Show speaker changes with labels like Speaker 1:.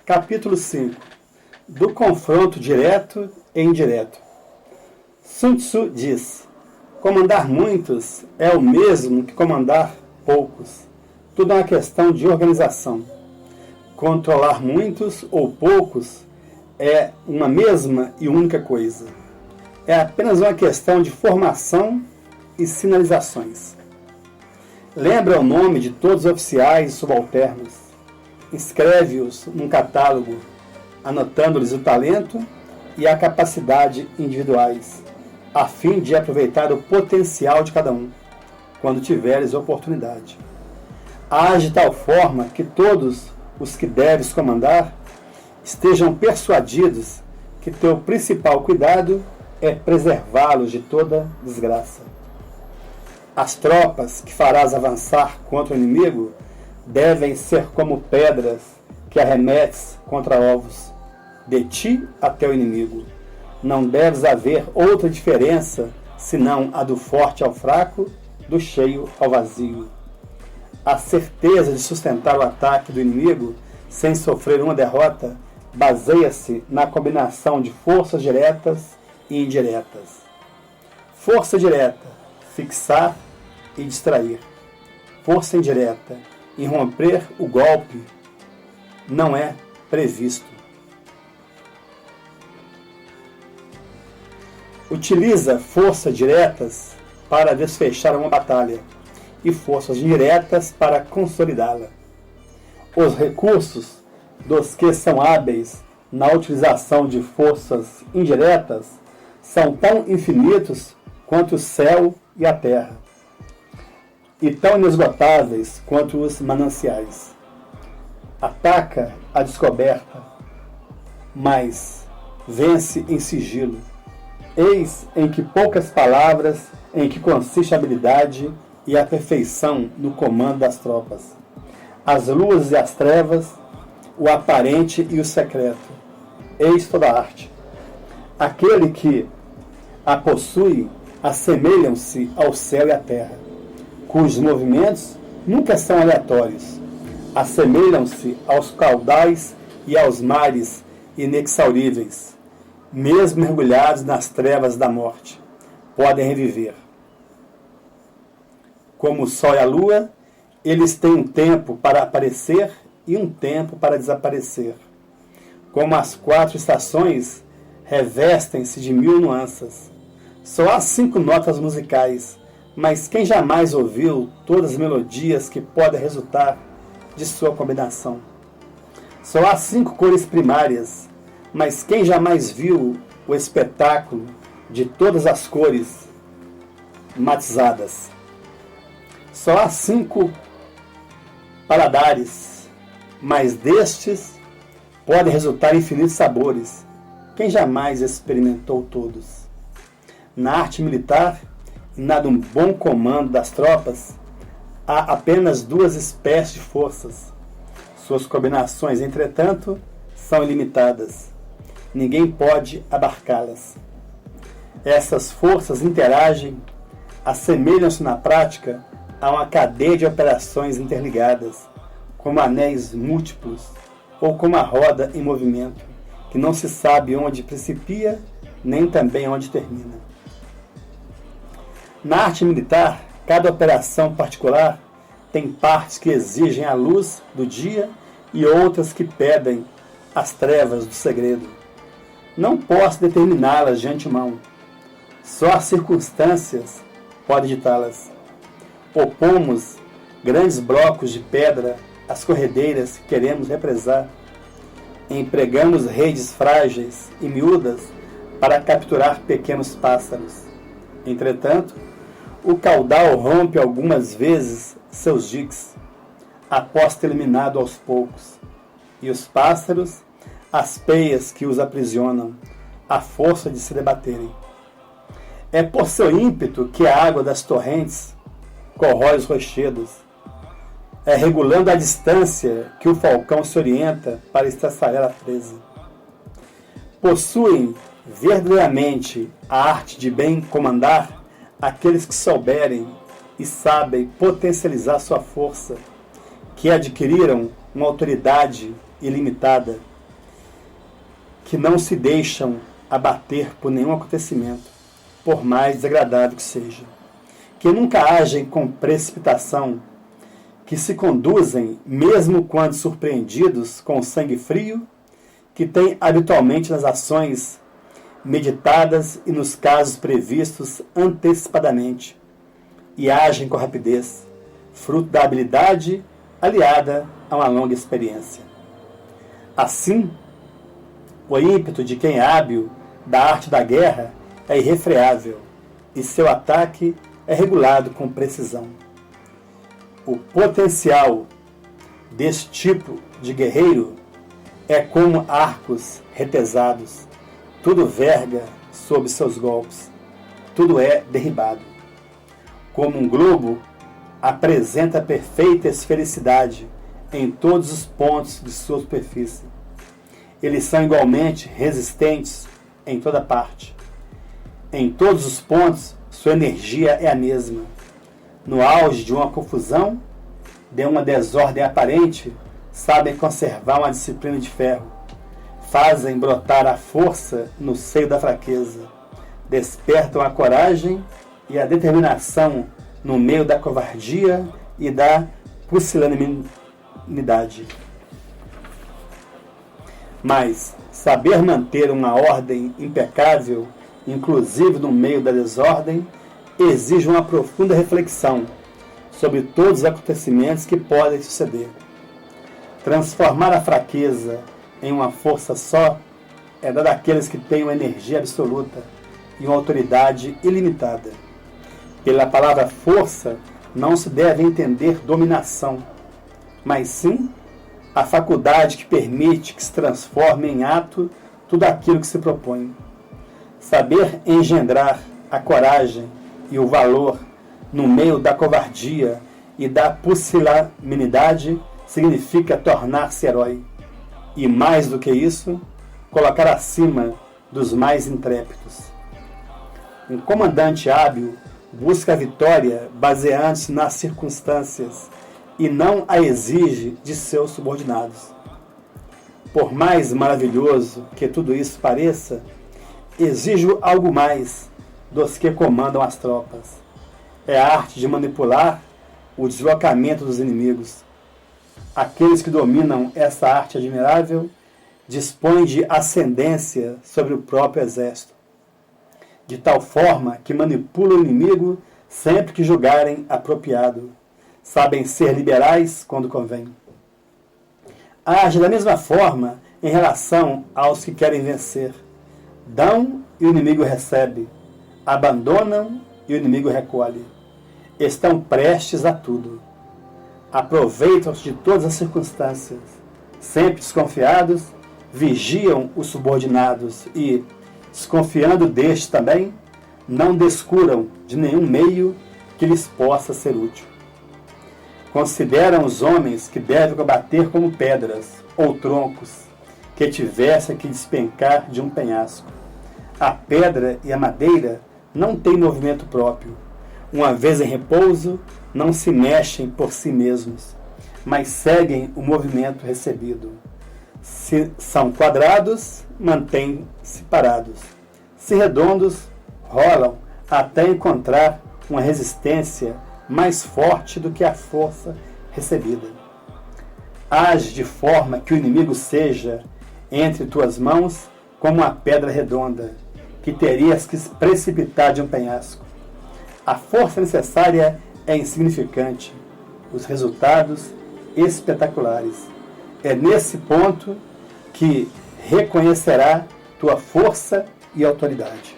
Speaker 1: Capítulo 5. Do confronto direto e indireto. Sun Tzu diz: comandar muitos é o mesmo que comandar poucos. Tudo é uma questão de organização. Controlar muitos ou poucos é uma mesma e única coisa. É apenas uma questão de formação e sinalizações. Lembra o nome de todos os oficiais e subalternos. Inscreve-os num catálogo, anotando-lhes o talento e a capacidade individuais, a fim de aproveitar o potencial de cada um, quando tiveres oportunidade. Age de tal forma que todos os que deves comandar estejam persuadidos que teu principal cuidado é preservá-los de toda desgraça. As tropas que farás avançar contra o inimigo devem ser como pedras que arremetes contra ovos, de ti até o inimigo. Não deves haver outra diferença senão a do forte ao fraco, do cheio ao vazio. A certeza de sustentar o ataque do inimigo sem sofrer uma derrota baseia-se na combinação de forças diretas e indiretas. Força direta, fixar e distrair. Força indireta, irromper o golpe, não é previsto. Utiliza forças diretas para desfechar uma batalha e forças indiretas para consolidá-la. Os recursos dos que são hábeis na utilização de forças indiretas são tão infinitos quanto o céu e a terra, e tão inesgotáveis quanto os mananciais. Ataca a descoberta, mas vence em sigilo. Eis em que poucas palavras, em que consiste a habilidade e a perfeição no comando das tropas. As luzes e as trevas, o aparente e o secreto. Eis toda a arte. Aquele que a possui assemelham-se ao céu e à terra, cujos movimentos nunca são aleatórios. Assemelham-se aos caudais e aos mares inexauríveis. Mesmo mergulhados nas trevas da morte, podem reviver. Como o sol e a lua, eles têm um tempo para aparecer e um tempo para desaparecer. Como as 4 estações, revestem-se de 1000 nuances. Só há 5 notas musicais, mas quem jamais ouviu todas as melodias que podem resultar de sua combinação? Só há 5 cores primárias, mas quem jamais viu o espetáculo de todas as cores matizadas? Só há 5 paladares, mas destes podem resultar infinitos sabores. Quem jamais experimentou todos? Na arte militar e na de um bom comando das tropas, há apenas 2 espécies de forças. Suas combinações, entretanto, são ilimitadas. Ninguém pode abarcá-las. Essas forças interagem, assemelham-se na prática a uma cadeia de operações interligadas, como anéis múltiplos ou como a roda em movimento, que não se sabe onde principia, nem também onde termina. Na arte militar, cada operação particular tem partes que exigem a luz do dia e outras que pedem as trevas do segredo. Não posso determiná-las de antemão. Só as circunstâncias podem ditá-las. Opomos grandes blocos de pedra às corredeiras que queremos represar. Empregamos redes frágeis e miúdas para capturar pequenos pássaros. Entretanto, o caudal rompe algumas vezes seus diques, após ter eliminado aos poucos, e os pássaros, as peias que os aprisionam, à força de se debaterem. É por seu ímpeto que a água das torrentes corrói os rochedos. É regulando a distância que o falcão se orienta para estraçalhar a presa. Possuem verdadeiramente a arte de bem comandar aqueles que souberem e sabem potencializar sua força, que adquiriram uma autoridade ilimitada que não se deixam abater por nenhum acontecimento, por mais desagradável que seja, que nunca agem com precipitação, que se conduzem, mesmo quando surpreendidos, com sangue frio, que têm habitualmente nas ações meditadas e nos casos previstos antecipadamente, e agem com rapidez, fruto da habilidade aliada a uma longa experiência. Assim, o ímpeto de quem é hábil da arte da guerra é irrefreável, e seu ataque é regulado com precisão. O potencial desse tipo de guerreiro é como arcos retesados, tudo verga sob seus golpes, tudo é derribado. Como um globo, apresenta perfeita esfericidade em todos os pontos de sua superfície. Eles são igualmente resistentes em toda parte. Em todos os pontos, sua energia é a mesma. No auge de uma confusão, de uma desordem aparente, sabem conservar uma disciplina de ferro. Fazem brotar a força no seio da fraqueza. Despertam a coragem e a determinação no meio da covardia e da pusilanimidade. Mas saber manter uma ordem impecável, inclusive no meio da desordem, exige uma profunda reflexão sobre todos os acontecimentos que podem suceder. Transformar a fraqueza em uma força só é dar daqueles que têm uma energia absoluta e uma autoridade ilimitada. Pela palavra força não se deve entender dominação, mas sim a faculdade que permite que se transforme em ato tudo aquilo que se propõe. Saber engendrar a coragem e o valor no meio da covardia e da pusilanimidade significa tornar-se herói. E mais do que isso, colocar acima dos mais intrépidos. Um comandante hábil busca a vitória baseando-se nas circunstâncias e não a exige de seus subordinados. Por mais maravilhoso que tudo isso pareça, exige algo mais dos que comandam as tropas. É a arte de manipular o deslocamento dos inimigos. Aqueles que dominam essa arte admirável dispõem de ascendência sobre o próprio exército, de tal forma que manipulam o inimigo sempre que julgarem apropriado. Sabem ser liberais quando convém. Agem da mesma forma em relação aos que querem vencer. Dão e o inimigo recebe. Abandonam e o inimigo recolhe. Estão prestes a tudo. Aproveitam-se de todas as circunstâncias. Sempre desconfiados, vigiam os subordinados e, desconfiando destes também, não descuram de nenhum meio que lhes possa ser útil. Consideram os homens que devem combater como pedras ou troncos que tivessem que despencar de um penhasco. A pedra e a madeira não têm movimento próprio. Uma vez em repouso, não se mexem por si mesmos, mas seguem o movimento recebido. Se são quadrados, mantêm-se parados. Se redondos, rolam até encontrar uma resistência mais forte do que a força recebida. Age de forma que o inimigo seja, entre tuas mãos, como uma pedra redonda, que terias que precipitar de um penhasco. A força necessária é insignificante, os resultados espetaculares. É nesse ponto que reconhecerá tua força e autoridade.